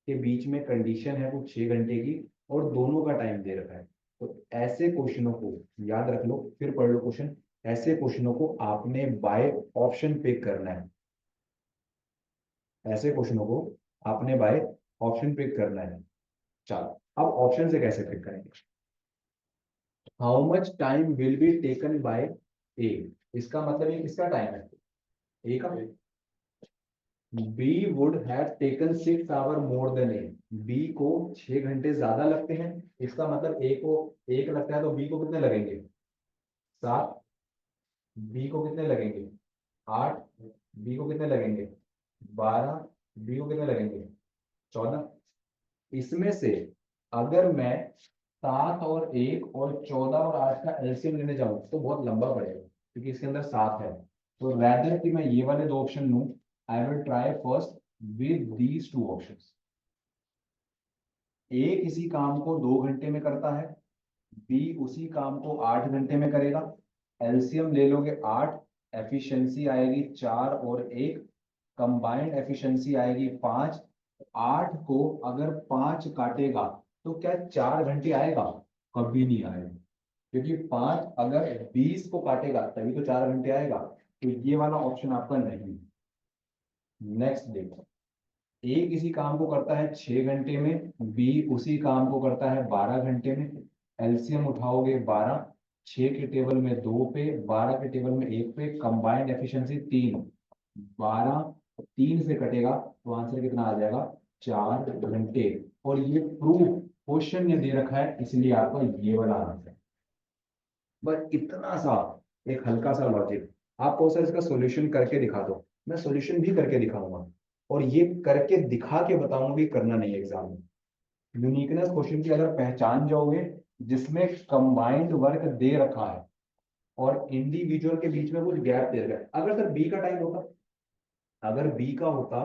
के बीच में कंडीशन है कुछ 6 घंटे की, और दोनों का टाइम दे रखा है। तो ऐसे क्वेश्चनों को याद रख लो, फिर पढ़ लो क्वेश्चन। ऐसे क्वेश्चनों को आपने बाय ऑप्शन पिक करना है। ऐसे क्वेश्चनों को आपने बाय ऑप्शन पिक करना है। चलो, अब ऑप्शन से कैसे पिक करेंगे? How much time will be taken by A, इसका मतलब ये किसका टाइम है? ए का। B would have taken 6 hour more than A, B को 6 घंटे ज्यादा लगते हैं। इसका मतलब ए को एक लगता है, तो बी को कितने लगेंगे? 7। बी को कितने लगेंगे? 8। बी को कितने लगेंगे? 12। बी को कितने लगेंगे? 14। इसमें से अगर मैं 7 और 1 और 14 और 8 का एलसीएम लेने जाऊं तो बहुत लंबा पड़ेगा, क्योंकि इसके अंदर 7 है। तो रैदर कि मैं ये वाले दो ऑप्शन लूं, I will try first with these two options. A किसी काम को 2 घंटे में करता है, बी उसी काम को 8 घंटे में करेगा। एलसीएम ले लोगे 8, एफिशिएंसी आएगी 4 और 1, कंबाइंड एफिशिएंसी आएगी 5। 8 को अगर 5 काटेगा तो क्या 4 घंटे आएगा? कभी नहीं आएगा, क्योंकि 5 अगर 20 को काटेगा तभी तो 4 घंटे आएगा। तो ये वाला ऑप्शन आपका नहीं। नेक्स्ट देखो, ए किसी काम को करता है 6 घंटे में, बी उसी काम को करता है 12 घंटे में। एलसीएम उठाओगे 12, 6 के टेबल में 2 पे, 12 के टेबल में 1 पे, कंबाइंड एफिशिएंसी 3। 12 3 से कटेगा तो आंसर कितना आ जाएगा? 4 घंटे। और ये प्रूफ क्वेश्चन ने दे रखा है, इसलिए आपका ये वाला आंसर। बस इतना सा, एक हल्का सा लॉजिक। आपको सर इसका सॉल्यूशन करके दिखा दो, मैं सॉल्यूशन भी करके दिखाऊंगा, और ये करके दिखा के बताऊंगा कि करना नहीं है एग्जाम में। यूनिकनेस क्वेश्चन की अगर पहचान जाओगे, जिसमें कंबाइंड वर्क दे रखा है और इंडिविजुअल के बीच में कुछ गैप दे रखा है। अगर सर बी का टाइम होता, अगर बी का होता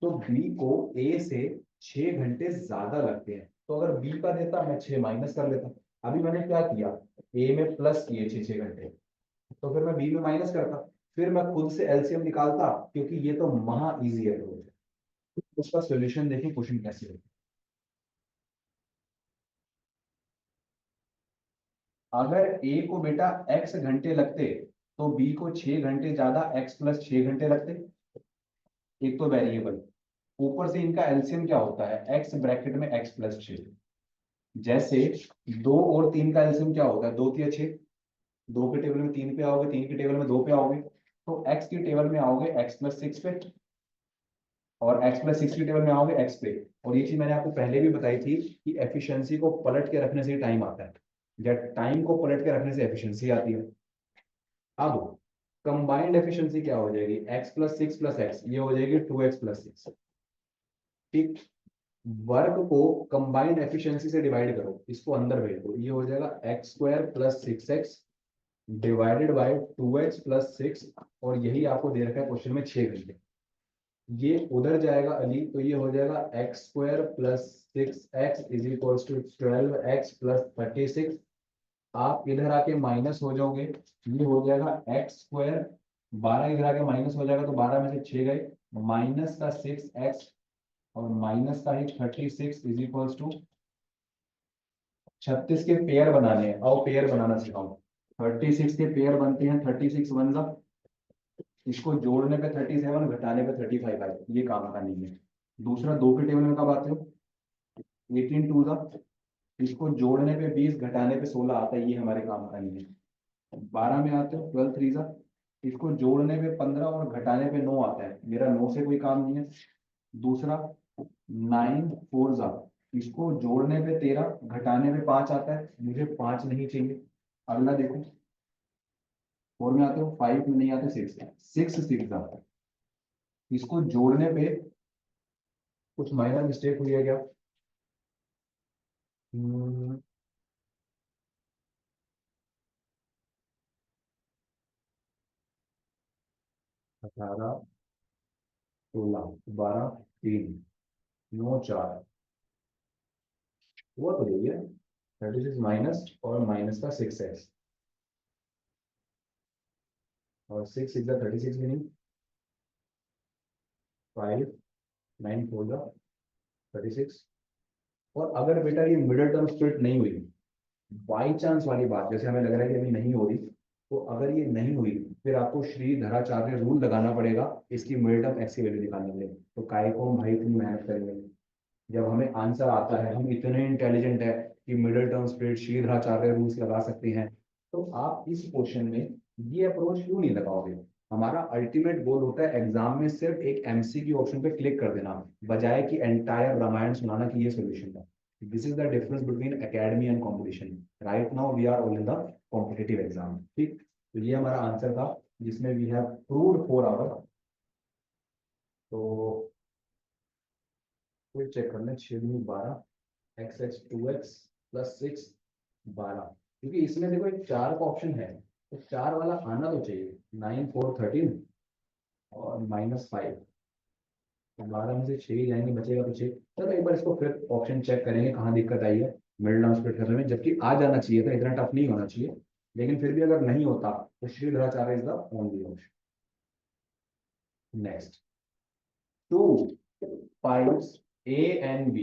तो बी को ए से 6 घंटे ज्यादा लगते हैं, तो अगर बी का देता मैं 6 माइनस कर लेता। अभी मैंने क्या किया, ए में प्लस किए 6 6 घंटे, तो फिर मैं बी में माइनस करता, फिर मैं खुद से एलसीएम निकालता, क्योंकि ये तो महा इजी अप्रोच है। उसका सॉल्यूशन देखिए क्वेश्चन कैसे है। अगर ए को बेटा एक्स घंटे लगते, तो बी को 6 घंटे ज्यादा एक्स प्लस 6 घंटे लगते। एक तो वेरिएबल, ऊपर से इनका एलसीएम क्या होता है? एक्स ब्रैकेट में एक्स प्लस 6। जैसे 2 और 3 का एलसीएम क्या होता है? 2 3 6। 2 के टेबल में 3 पे आओगे, 3 के टेबल में 2 पे आओगे, तो एक्स के टेबल में आओगे एक्स प्लस 6 पे, और एक्स प्लस 6 के टेबल में आओगे एक्स पे। और ये चीज मैंने आपको पहले भी बताई थी कि एफिशिएंसी को पलट के रखने से टाइम आता है, या टाइम को पलट के रखने से एफिशिएंसी आती है। अब कंबाइंड एफिशिएंसी क्या हो जाएगी? एक्स प्लस 6 प्लस एक्स, ये हो जाएगी 2x प्लस 6। ठीक। वर्क को कंबाइंड एफिशिएंसी से डिवाइड करो, इसको अंदर भेज दो, ये हो जाएगा x² + 6x divided by 2x + 6। और यही आपको दे रखा है क्वेश्चन में 6 घंटे। ये उधर जाएगा अली, तो ये हो जाएगा x² + 6x = 12x + 36। आप इधर आके माइनस हो जाओगे, ये हो जाएगा x²। 12 इधर आके माइनस हो जाएगा, तो 12 में से 6 गए, माइनस का 6x और माइनस का ही 36 = 36 के पेयर बनाने हैं, और पेयर बनाना सिखाओ। 36 के पेयर बनते हैं, 36 वन जा, इसको जोड़ने पे 37, घटाने पे 35 आए, ये काम का नहीं है। दूसरा 2 के टेबल में कब आते हो? 18 टू जा, इसको जोड़ने पे 20, घटाने पे 16 आता है, ये हमारे काम का नहीं है। 12 में आते हो, 12 थ्री जा, इसको जोड़ने पे 15 और घटाने पे 9 आता है, मेरा 9 से कोई काम नहीं है। दूसरा 9 फोर जा, इसको जोड़ने पे 13, घटाने पे 5 आता है, मुझे 5 नहीं चाहिए। अगला देखो, 4 में आते हो, 5 में नहीं आते, 6। 6 आता है, इसको जोड़ने पे कुछ माइनर मिस्टेक हुई है क्या? 18 16 12 3 9 4, वो तो यही है। 36 माइनस और माइनस का 6x, और 6 6 36 भी नहीं, 5 9 4 36। और अगर बेटा ये मिडिल टर्म स्प्लिट नहीं हुई, बाई चांस वाली बात, जैसे हमें लग रहा है कि अभी नहीं हो रही, तो अगर ये नहीं हुई फिर आपको श्रीधराचार्य रूल लगाना पड़ेगा इसकी मिडिल टर्म एक्स की वैल्यू निकालने के लिए। तो काय को हम भाई इतनी मेहनत करेंगे, जब हमें आंसर आता है, हम इतने इंटेलिजेंट है कि middle term split Shridharacharya rules लगा सकते हैं, तो आप इस क्वेश्चन में ये अप्रोच क्यों नहीं लगाओगे? हमारा अल्टीमेट गोल होता है एग्जाम में सिर्फ एक एमसीक्यू ऑप्शन पे क्लिक कर देना, बजाय कि एंटायर रामायण सुनाना कि ये सोल्यूशन है। This is the difference between academy and competition. Right now we are all in the competitive exam. ठीक, तो ये हमारा आंसर था जिसमें वी हैव प्रूव्ड 4 आवर। तो फिर चेक कर लें, 6 12 एक्स एक्स 2x प्लस 6 12, क्योंकि इसमें देखो एक 4 का ऑप्शन है, तो 4 वाला आना तो चाहिए। 9 4 13 और -5, तो 12 में से 6 ही जाएंगे, बचेगा तो 6। चलो एक बार इसको फिर ऑप्शन चेक करेंगे कहाँ दिक्कत आई है मिडिल टर्म स्प्लिट करने में, जबकि आ जाना चाहिए था, इतना टफ नहीं होना चाहिए। लेकिन फिर भी अगर नहीं होता तो Shridharacharya is the only option. Next, two pipes A and B.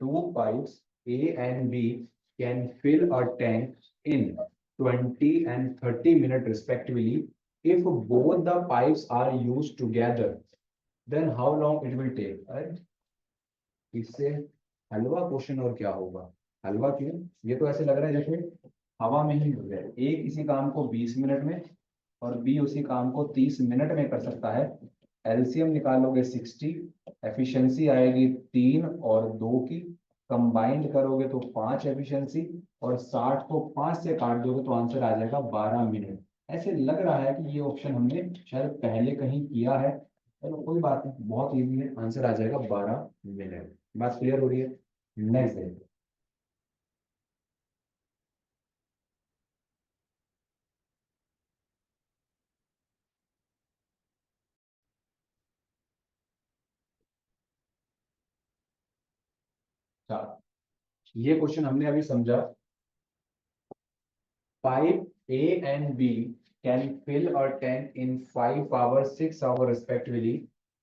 Two pipes A and B can fill a tank in 20 and 30 minutes respectively. If both the pipes are used together, then how long it will take? Right? इससे हलवा question और क्या होगा? हलवा क्यों? ये तो ऐसे लग रहा है जैसे हवा में ही हो गया। ए किसी काम को 20 मिनट में और बी उसी काम को 30 मिनट में कर सकता है। एलसीएम निकालोगे 60, एफिशिएंसी आएगी 3 और 2 की, कंबाइंड करोगे तो 5 एफिशिएंसी, और 60 को 5 से काट दोगे तो आंसर आ जाएगा 12 मिनट। ऐसे लग रहा है कि ये ऑप्शन हमने शायद पहले कहीं किया है। चलो कोई बात नहीं, बहुत इजी है, आंसर आ जाएगा 12 मिनट। बात क्लियर हो रही है? नेक्स्ट देखते हैं। अच्छा, ये क्वेश्चन हमने अभी समझा। Pipe A and B can fill a tank in 5 hours, 6 hours respectively,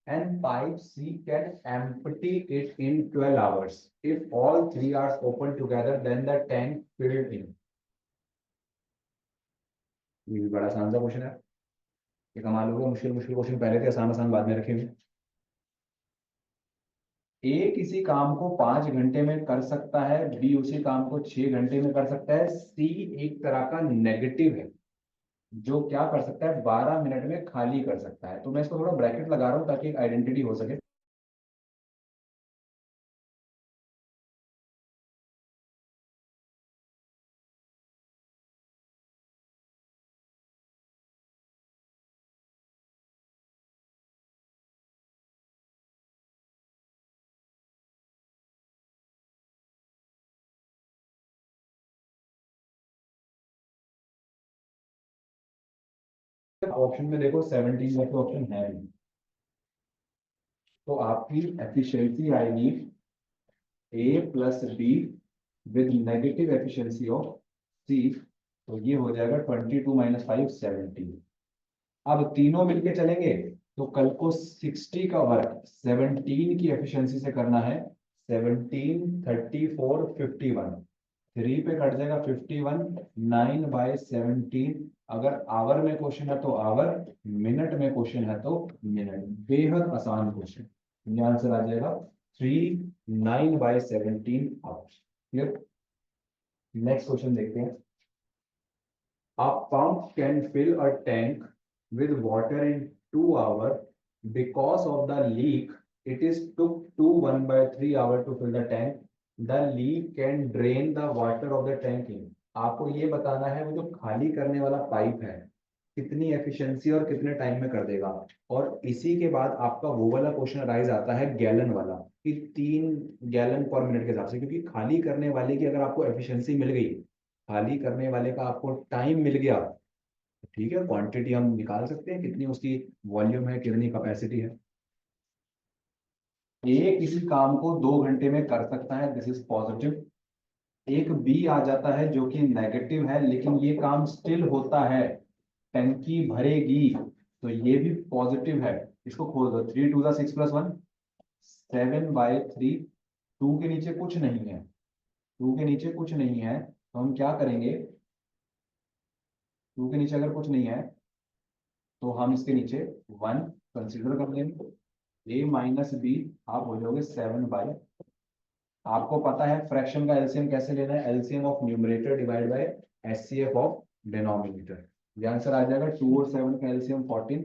and pipe C can empty it in 12 hours. If all three are open together, then the tank filled in. ये भी बड़ा आसान सा question है। ये कमाल हो गया, मुश्किल मुश्किल क्वेश्चन पहले थे, आसान आसान बाद में रखे हुए। ए किसी काम को 5 घंटे में कर सकता है, बी उसी काम को 6 घंटे में कर सकता है, सी एक तरह का नेगेटिव है जो क्या कर सकता है, 12 मिनट में खाली कर सकता है। तो मैं इसको थोड़ा ब्रैकेट लगा रहा हूँ ताकि एक आइडेंटिटी हो सके। ऑप्शन में देखो 17 में तो ऑप्शन है नहीं, तो आपकी एफिशिएंसी आएगी A plus B with negative efficiency of C, तो ये हो जाएगा 22 - 5 17। अब तीनों मिलके चलेंगे तो कल को 60 का वर्क 17 की एफिशिएंसी से करना है। 17 34 51, 3 पे कट जाएगा 51, 9/17। अगर आवर में क्वेश्चन है तो आवर, मिनट में क्वेश्चन है तो मिनट। बेहद आसान क्वेश्चन, ये आंसर आ जाएगा 3 9/17 आवर्स। क्लियर? नेक्स्ट क्वेश्चन देखते हैं। A pump can fill a tank with water in 2 hours. Because of the leak, it is took 1/3 hour to fill the tank. The leak can drain the water of the tank in. आपको ये बताना है वो जो खाली करने वाला pipe है कितनी एफिशिएंसी और कितने टाइम में कर देगा। और इसी के बाद आपका वो वाला क्वेश्चन राइज आता है गैलन वाला, कि 3 गैलन पर मिनट के हिसाब से, क्योंकि खाली करने वाले की अगर आपको एफिशिएंसी मिल गई, खाली करने वाले का आपको टाइम मिल गया, तो ठीक है, क्वांटिटी हम निकाल सकते हैं कितनी उसकी वॉल्यूम है, कितनी कैपेसिटी है। ए किसी काम को 2 घंटे में कर सकता है, दिस इज पॉजिटिव। एक बी आ जाता है जो कि नेगेटिव है, लेकिन ये काम स्टिल होता है टंकी भरेगी, तो ये भी पॉजिटिव है, इसको खोल दो। 3 2 6 + 1, 7/3। 2 के नीचे कुछ नहीं है, 2 के नीचे कुछ नहीं है, तो हम क्या करेंगे, 2 के नीचे अगर कुछ नहीं है तो हम इसके नीचे 1 कंसिडर कर लेंगे। a - b आप हो जाओगे 7/। आपको पता है फ्रैक्शन का एलसीएम कैसे लेना है, LCM of numerator divide by HCF of denominator. ये आंसर आ जाएगा। 2 और 7 का एलसीएम 14,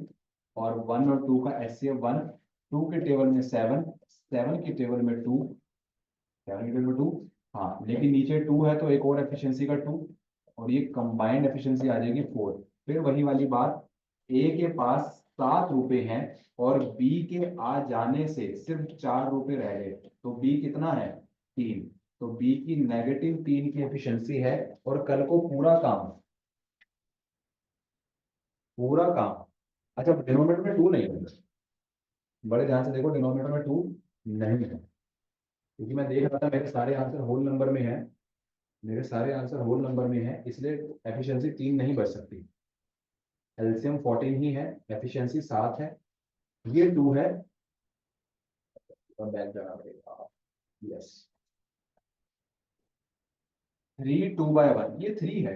और 1 और 2 का एचसीएफ 1। 2 के टेबल में 7, 7 के टेबल में 2, 7 के टेबल में 2। हाँ, लेकिन नीचे 2 है तो एक और एफिशिएंसी का 2, और ये कंबाइंड एफिशिएंसी आ जाएगी 4। फिर वही वाली बात, ए के पास 7 रुपए हैं और बी के आ जाने से सिर्फ 4 रुपए रह गए, तो बी कितना है, 3। तो बी की -3 की एफिशिएंसी है, और कल को पूरा काम। अच्छा, डिनोमिनेटर में 2 नहीं है, बड़े ध्यान से देखो, डिनोमिनेटर में 2 नहीं है, क्योंकि मैं देख रहा था मेरे सारे आंसर होल नंबर में है, मेरे सारे आंसर होल नंबर में है, इसलिए एफिशिएंसी 3 नहीं बच सकती। एलसीएम 14 ही है, एफिशिएंसी 7 है, ये 2 है, और बैक जाना पड़ेगा। यस, 3 2/1, ये 3 है।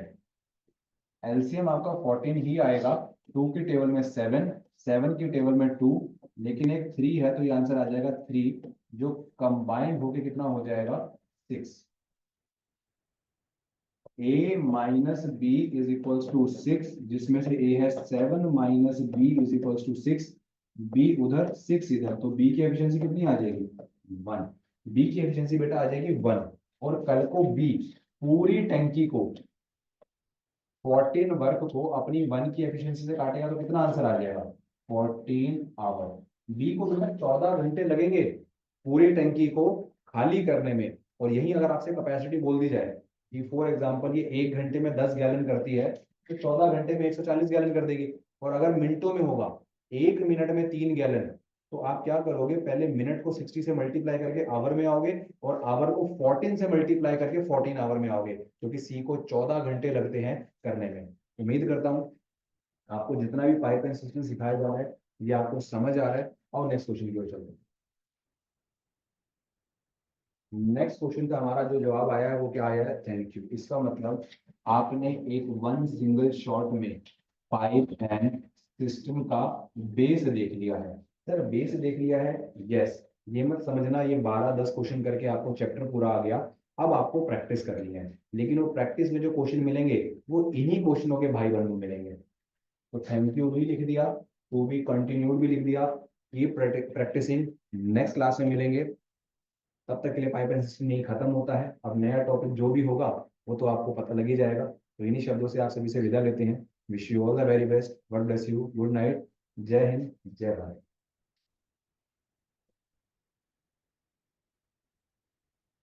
एलसीएम आपका 14 ही आएगा। 2 के टेबल में 7, 7 के टेबल में 2, लेकिन एक 3 है, तो ये आंसर आ जाएगा 3, जो कंबाइंड होके कितना हो जाएगा, 6। a - b = 6, जिसमें से a है 7 - b = 6, b उधर 6 इधर, तो b की एफिशिएंसी कितनी आ जाएगी, 1। b की एफिशिएंसी बेटा आ जाएगी 1, और कल को b पूरी टंकी को 14 वर्क को अपनी 1 की एफिशिएंसी से काटेगा, तो कितना आंसर आ जाएगा, 14 आवर। बी को बेटा 14 घंटे लगेंगे पूरी टंकी को खाली करने में, और यही अगर आपसे कैपेसिटी बोल दी जाए कि फॉर एग्जांपल ये 1 घंटे में 10 गैलन करती है, तो 14 घंटे में 140 गैलन कर देगी। और अगर मिनटों में होगा, 1 मिनट में 3 गैलन, तो आप क्या करोगे, पहले मिनट को 60 से मल्टीप्लाई करके आवर में आओगे, और आवर को 14 से मल्टीप्लाई करके 14 आवर में आओगे, क्योंकि सी को 14 घंटे लगते हैं करने में। उम्मीद करता हूँ आपको जितना भी पाइप एंड सिस्टम सिखाया जा रहा है ये आपको समझ आ रहा है। और नेक्स्ट क्वेश्चन की ओर चलते हैं। नेक्स्ट क्वेश्चन का हमारा जो जवाब आया है वो क्या आया है, थैंक यू। इसका मतलब आपने एक वन सिंगल शॉट में पाइप एंड सिस्टम का बेस देख लिया है। सर बेस देख लिया है, यस। ये मत समझना ये 12-10 क्वेश्चन करके आपको चैप्टर पूरा आ गया। अब आपको प्रैक्टिस करनी है, लेकिन वो प्रैक्टिस में जो क्वेश्चन मिलेंगे वो इन्हीं क्वेश्चनों के भाई बंधु मिलेंगे। तो थैंक यू भी लिख दिया, टू बी कंटिन्यूड भी लिख दिया। ये प्रैक्टिसिंग, नेक्स्ट क्लास में मिलेंगे। तब तक के लिए पाइप एंड सिस्टम नहीं खत्म होता है, अब नया टॉपिक जो भी होगा वो तो आपको पता लग ही जाएगा। तो इन्हीं शब्दों से आप सभी से विदा लेते हैं। Wish you all the very best, God bless you, good night, जय हिंद, जय भारत।